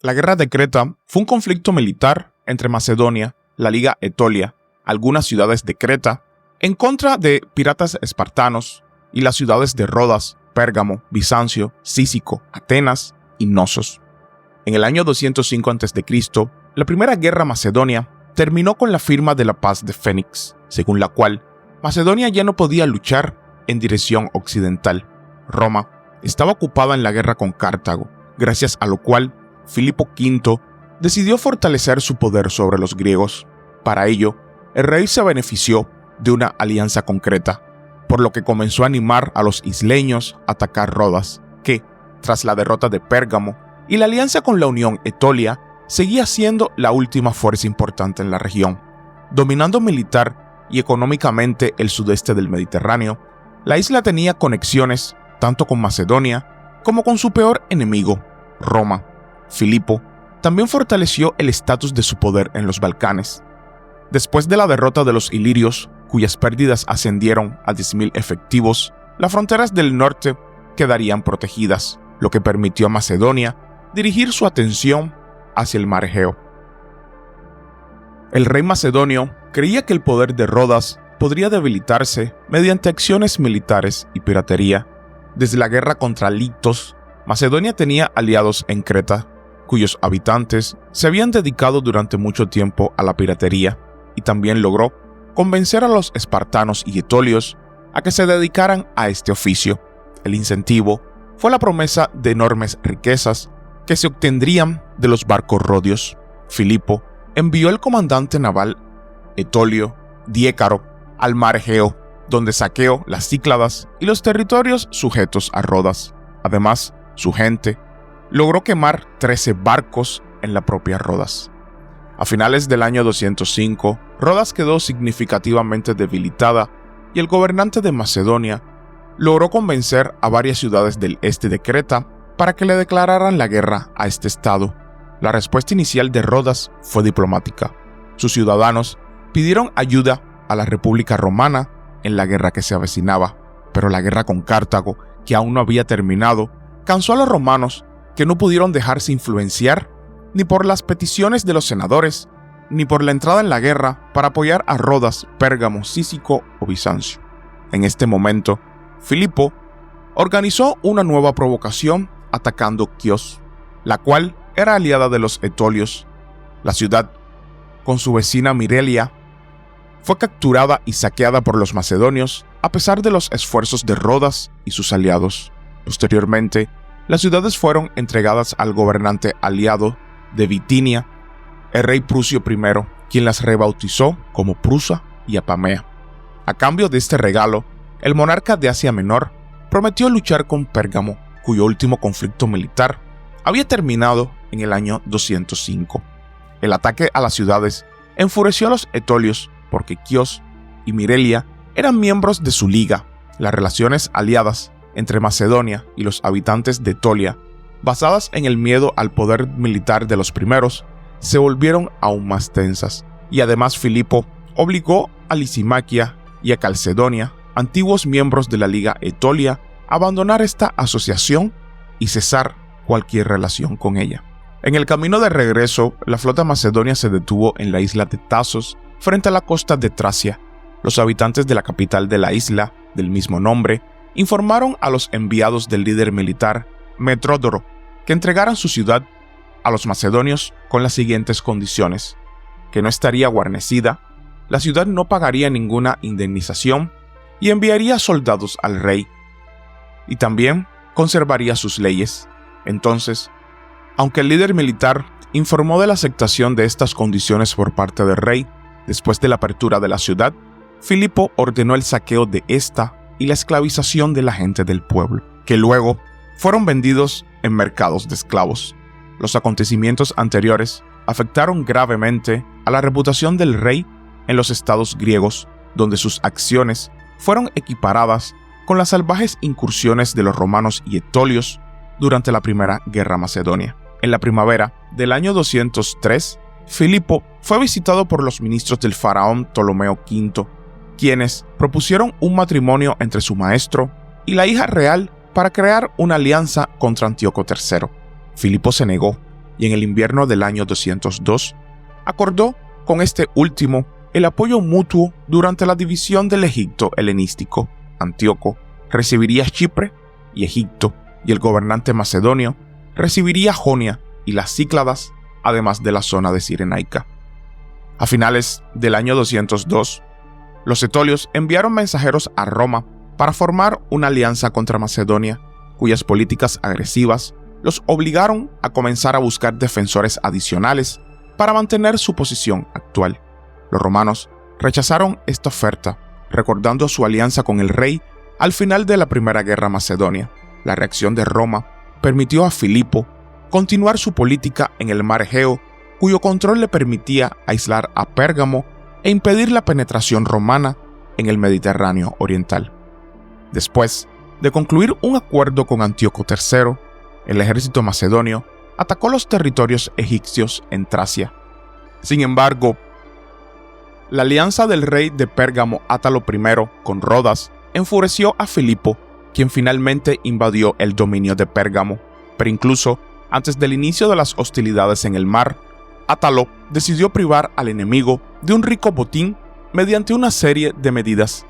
La guerra de Creta fue un conflicto militar entre Macedonia, la Liga Etolia, algunas ciudades de Creta, en contra de piratas espartanos y las ciudades de Rodas, Pérgamo, Bizancio, Cícico, Atenas y Knossos. En el año 205 a.C., la primera guerra macedonia terminó con la firma de la paz de Fénix, según la cual Macedonia ya no podía luchar en dirección occidental. Roma estaba ocupada en la guerra con Cartago, gracias a lo cual Filipo V decidió fortalecer su poder sobre los griegos. Para ello, el rey se benefició de una alianza concreta, por lo que comenzó a animar a los isleños a atacar Rodas, que, tras la derrota de Pérgamo y la alianza con la Unión Etolia, seguía siendo la última fuerza importante en la región. Dominando militar y económicamente el sudeste del Mediterráneo, la isla tenía conexiones tanto con Macedonia como con su peor enemigo, Roma. Filipo también fortaleció el estatus de su poder en los Balcanes. Después de la derrota de los ilirios, cuyas pérdidas ascendieron a 10.000 efectivos, las fronteras del norte quedarían protegidas, lo que permitió a Macedonia dirigir su atención hacia el mar Egeo. El rey macedonio creía que el poder de Rodas podría debilitarse mediante acciones militares y piratería. Desde la guerra contra Lictos, Macedonia tenía aliados en Creta, cuyos habitantes se habían dedicado durante mucho tiempo a la piratería, y también logró convencer a los espartanos y etolios a que se dedicaran a este oficio. El incentivo fue la promesa de enormes riquezas que se obtendrían de los barcos rodios. Filipo envió el comandante naval etolio Diécaro al mar Egeo, donde saqueó las Cícladas y los territorios sujetos a Rodas. Además, su gente logró quemar 13 barcos en la propia Rodas. A finales del año 205, Rodas quedó significativamente debilitada y el gobernante de Macedonia logró convencer a varias ciudades del este de Creta para que le declararan la guerra a este estado. La respuesta inicial de Rodas fue diplomática. Sus ciudadanos pidieron ayuda a la República Romana en la guerra que se avecinaba, pero la guerra con Cartago, que aún no había terminado, cansó a los romanos, que no pudieron dejarse influenciar ni por las peticiones de los senadores, ni por la entrada en la guerra para apoyar a Rodas, Pérgamo, Cícico o Bizancio. En este momento, Filipo organizó una nueva provocación atacando Quíos, la cual era aliada de los etolios. La ciudad, con su vecina Mirelia, fue capturada y saqueada por los macedonios a pesar de los esfuerzos de Rodas y sus aliados. Posteriormente, las ciudades fueron entregadas al gobernante aliado de Bitinia, el rey Prusio I, quien las rebautizó como Prusa y Apamea. A cambio de este regalo, el monarca de Asia Menor prometió luchar con Pérgamo, cuyo último conflicto militar había terminado en el año 205. El ataque a las ciudades enfureció a los etolios porque Quíos y Mirelia eran miembros de su liga. Las relaciones aliadas entre Macedonia y los habitantes de Etolia, basadas en el miedo al poder militar de los primeros, se volvieron aún más tensas, y además Filipo obligó a Lisimaquia y a Calcedonia, antiguos miembros de la Liga Etolia, a abandonar esta asociación y cesar cualquier relación con ella. En el camino de regreso, la flota macedonia se detuvo en la isla de Tasos, frente a la costa de Tracia. Los habitantes de la capital de la isla, del mismo nombre, informaron a los enviados del líder militar, Metródoro, que entregaran su ciudad a los macedonios con las siguientes condiciones: que no estaría guarnecida, la ciudad no pagaría ninguna indemnización y enviaría soldados al rey, y también conservaría sus leyes. Entonces, aunque el líder militar informó de la aceptación de estas condiciones por parte del rey, después de la apertura de la ciudad, Filipo ordenó el saqueo de esta y la esclavización de la gente del pueblo, que luego fueron vendidos en mercados de esclavos. Los acontecimientos anteriores afectaron gravemente a la reputación del rey en los estados griegos, donde sus acciones fueron equiparadas con las salvajes incursiones de los romanos y etolios durante la Primera Guerra Macedonia. En la primavera del año 203, Filipo fue visitado por los ministros del faraón Ptolomeo V, quienes propusieron un matrimonio entre su maestro y la hija real para crear una alianza contra Antíoco III. Filipo se negó, y en el invierno del año 202, acordó con este último el apoyo mutuo durante la división del Egipto helenístico. Antíoco recibiría Chipre y Egipto, y el gobernante macedonio recibiría Jonia y las Cícladas, además de la zona de Cirenaica. A finales del año 202, los etolios enviaron mensajeros a Roma para formar una alianza contra Macedonia, cuyas políticas agresivas los obligaron a comenzar a buscar defensores adicionales para mantener su posición actual. Los romanos rechazaron esta oferta, recordando su alianza con el rey al final de la Primera Guerra Macedonia. La reacción de Roma permitió a Filipo continuar su política en el mar Egeo, cuyo control le permitía aislar a Pérgamo e impedir la penetración romana en el Mediterráneo oriental. Después de concluir un acuerdo con Antíoco III, el ejército macedonio atacó los territorios egipcios en Tracia. Sin embargo, la alianza del rey de Pérgamo Átalo I con Rodas enfureció a Filipo, quien finalmente invadió el dominio de Pérgamo. Pero incluso antes del inicio de las hostilidades en el mar, Átalo decidió privar al enemigo de un rico botín mediante una serie de medidas.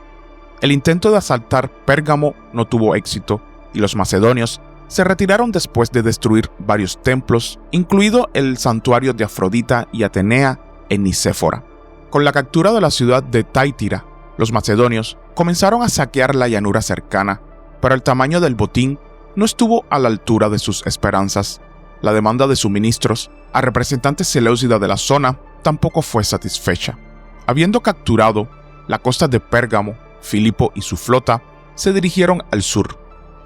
El intento de asaltar Pérgamo no tuvo éxito y los macedonios se retiraron después de destruir varios templos, incluido el santuario de Afrodita y Atenea en Nicéfora. Con la captura de la ciudad de Táitira, los macedonios comenzaron a saquear la llanura cercana, pero el tamaño del botín no estuvo a la altura de sus esperanzas. La demanda de suministros a representantes seleucidas de la zona tampoco fue satisfecha. Habiendo capturado la costa de Pérgamo, Filipo y su flota se dirigieron al sur,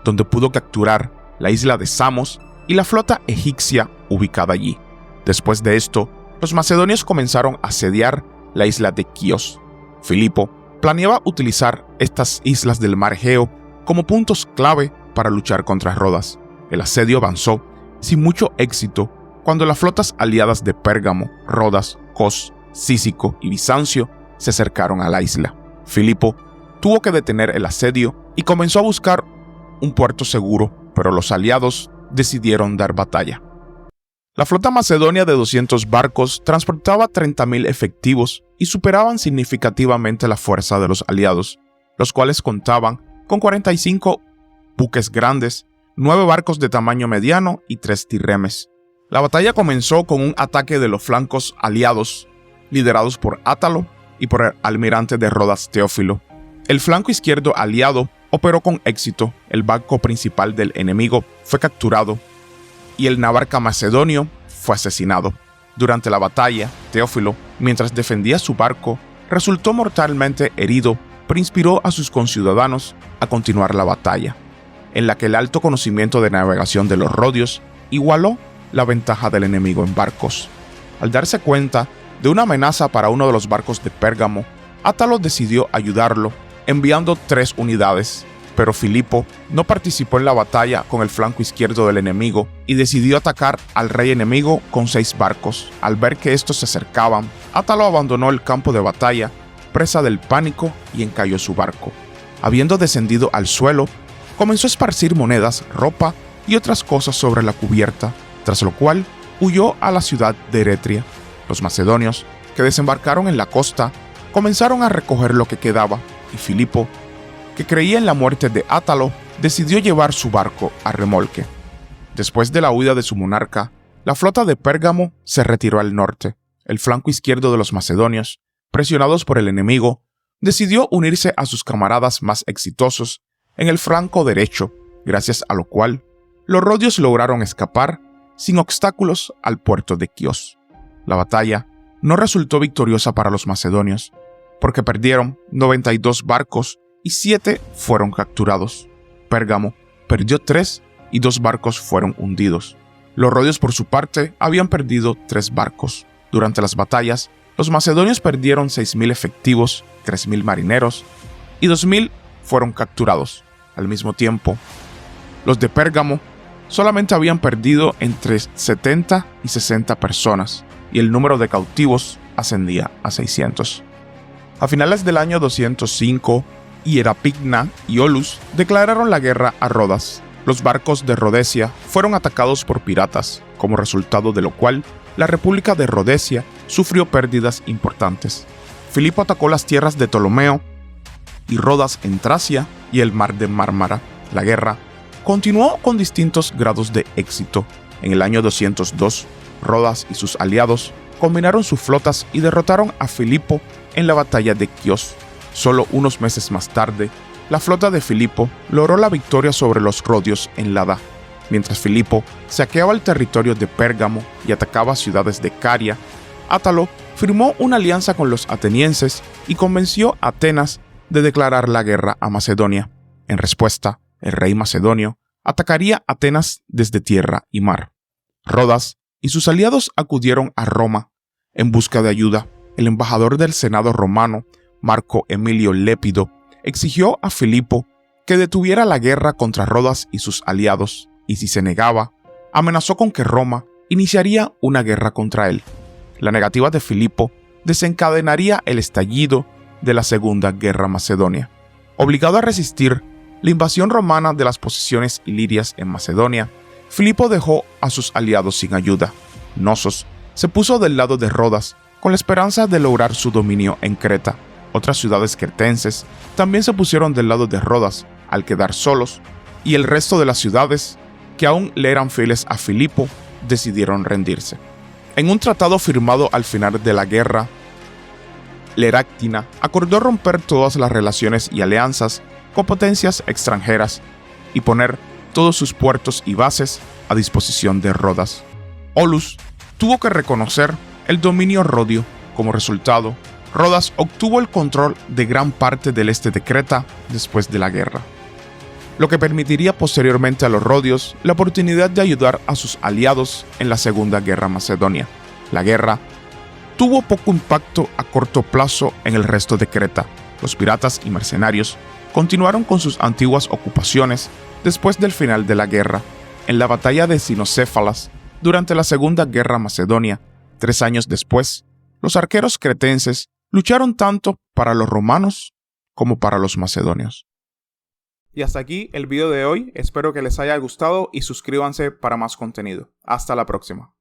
donde pudo capturar la isla de Samos y la flota egipcia ubicada allí. Después de esto, los macedonios comenzaron a asediar la isla de Quíos. Filipo planeaba utilizar estas islas del mar Egeo como puntos clave para luchar contra Rodas. El asedio avanzó sin mucho éxito cuando las flotas aliadas de Pérgamo, Rodas, Cos, Cícico y Bizancio se acercaron a la isla. Filipo tuvo que detener el asedio y comenzó a buscar un puerto seguro, pero los aliados decidieron dar batalla. La flota macedonia de 200 barcos transportaba 30.000 efectivos y superaban significativamente la fuerza de los aliados, los cuales contaban con 45 buques grandes, 9 barcos de tamaño mediano y 3 trirremes. La batalla comenzó con un ataque de los flancos aliados, liderados por Átalo y por el almirante de Rodas Teófilo. El flanco izquierdo aliado operó con éxito, el barco principal del enemigo fue capturado y el navarca macedonio fue asesinado. Durante la batalla, Teófilo, mientras defendía su barco, resultó mortalmente herido, pero inspiró a sus conciudadanos a continuar la batalla, en la que el alto conocimiento de navegación de los rodios igualó la ventaja del enemigo en barcos. Al darse cuenta de una amenaza para uno de los barcos de Pérgamo, Átalo decidió ayudarlo, enviando 3 unidades, pero Filipo no participó en la batalla con el flanco izquierdo del enemigo y decidió atacar al rey enemigo con 6 barcos. Al ver que estos se acercaban, Átalo abandonó el campo de batalla, presa del pánico, y encalló su barco. Habiendo descendido al suelo, comenzó a esparcir monedas, ropa y otras cosas sobre la cubierta, tras lo cual huyó a la ciudad de Eretria. Los macedonios, que desembarcaron en la costa, comenzaron a recoger lo que quedaba, y Filipo, que creía en la muerte de Átalo, decidió llevar su barco a remolque. Después de la huida de su monarca, la flota de Pérgamo se retiró al norte. El flanco izquierdo de los macedonios, presionados por el enemigo, decidió unirse a sus camaradas más exitosos en el flanco derecho, gracias a lo cual los rodios lograron escapar sin obstáculos al puerto de Quíos. La batalla no resultó victoriosa para los macedonios, porque perdieron 92 barcos y 7 fueron capturados. Pérgamo perdió 3 y 2 barcos fueron hundidos. Los rodios, por su parte, habían perdido 3 barcos. Durante las batallas, los macedonios perdieron 6.000 efectivos, 3.000 marineros y 2.000 fueron capturados. Al mismo tiempo, los de Pérgamo solamente habían perdido entre 70 y 60 personas y el número de cautivos ascendía a 600. A finales del año 205, Hierapigna y Olus declararon la guerra a Rodas. Los barcos de Rodesia fueron atacados por piratas, como resultado de lo cual la República de Rodesia sufrió pérdidas importantes. Filipo atacó las tierras de Ptolomeo y Rodas en Tracia y el mar de Mármara. La guerra continuó con distintos grados de éxito. En el año 202, Rodas y sus aliados combinaron sus flotas y derrotaron a Filipo en la batalla de Quíos. Solo unos meses más tarde, la flota de Filipo logró la victoria sobre los rodios en Lada. Mientras Filipo saqueaba el territorio de Pérgamo y atacaba ciudades de Caria, Átalo firmó una alianza con los atenienses y convenció a Atenas de declarar la guerra a Macedonia. En respuesta, el rey macedonio atacaría Atenas desde tierra y mar. Rodas y sus aliados acudieron a Roma en busca de ayuda. El embajador del Senado romano, Marco Emilio Lépido, exigió a Filipo que detuviera la guerra contra Rodas y sus aliados, y si se negaba, amenazó con que Roma iniciaría una guerra contra él. La negativa de Filipo desencadenaría el estallido de la Segunda Guerra Macedonia. Obligado a resistir la invasión romana de las posesiones ilirias en Macedonia, Filipo dejó a sus aliados sin ayuda. Nosos se puso del lado de Rodas con la esperanza de lograr su dominio en Creta. Otras ciudades cretenses también se pusieron del lado de Rodas al quedar solos, y el resto de las ciudades, que aún le eran fieles a Filipo, decidieron rendirse. En un tratado firmado al final de la guerra, Leráctina acordó romper todas las relaciones y alianzas con potencias extranjeras y poner todos sus puertos y bases a disposición de Rodas. Olus tuvo que reconocer el dominio rodio. Como resultado, Rodas obtuvo el control de gran parte del este de Creta después de la guerra, lo que permitiría posteriormente a los rodios la oportunidad de ayudar a sus aliados en la Segunda Guerra Macedonia. La guerra tuvo poco impacto a corto plazo en el resto de Creta. Los piratas y mercenarios continuaron con sus antiguas ocupaciones después del final de la guerra. En la batalla de Cinocéfalas, durante la Segunda Guerra Macedonia, 3 años después, los arqueros cretenses lucharon tanto para los romanos como para los macedonios. Y hasta aquí el video de hoy, espero que les haya gustado y suscríbanse para más contenido. Hasta la próxima.